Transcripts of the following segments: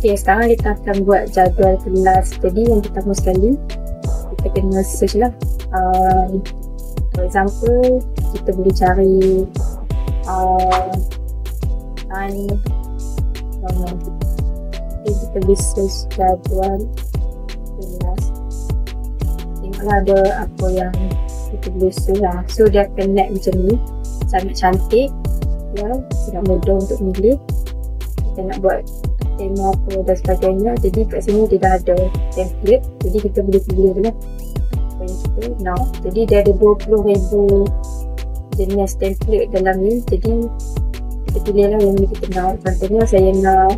Okay, sekarang kita akan buat jadual kelas. Jadi yang pertama sekali kita kena search lah. For example, kita boleh cari kita boleh search jadual kelas. Tengoklah ada apa yang kita boleh search lah. So dia akan net macam ni, sangat cantik ya, sangat mudah untuk milih. Kita nak buat tema apa dan sebagainya. Jadi kat sini dia dah ada template, jadi kita boleh pilih lah. Jadi dia ada 20,000 jenis template dalam ni. Jadi kita pilih lah yang ni kita nak. Contohnya saya nak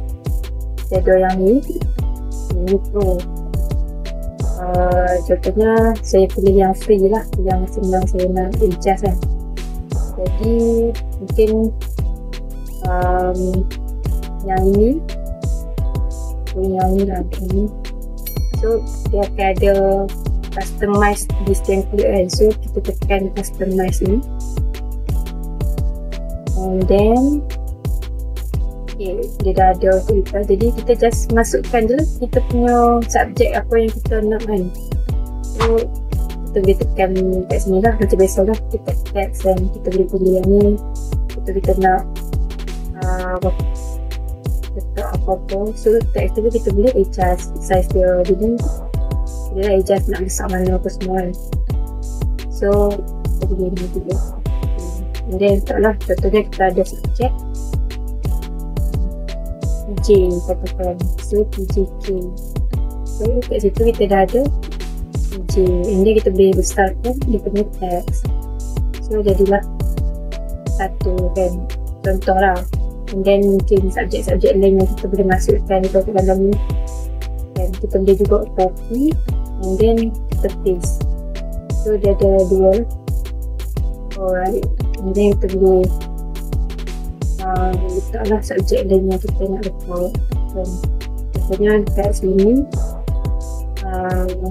jadual yang ni pro. Contohnya saya pilih yang free lah, yang senang saya nak adjust kan. Jadi mungkin yang ini lah ini. So dia akan ada customize this template kan. So kita tekan customize ni, and then okay, dia dah ada untuk kita. Jadi kita just masukkan je lah kita punya subjek apa yang kita nak kan. So kita boleh tekan kat sini lah macam biasa lah, kita text dan kita boleh pilih yang ni. Kita nak letak apa-apa. So text tu kita boleh adjust size dia. Jadi dia dah adjust nak besar mana apa semua kan. So kita boleh ni dulu. And then letaklah, contohnya kita ada subjek J katakan. So PJK. So kat situ kita dah ada J. And then kita boleh besarkan dia punya text. So jadilah satu kan, contoh lah. And then mungkin subjek-subjek lain yang kita boleh masukkan ke dalam ni. Dan kita boleh juga copy and then kita paste. So dia ada dua. Alright. And then kita boleh letaklah subjek lain yang kita nak letak. Dan contohnya dekat sini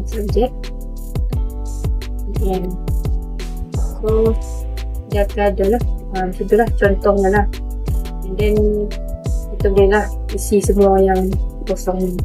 subjek and so dia akan ada lah. Itulah contohnya lah. And then kita boleh lah isi semua yang kosong ni.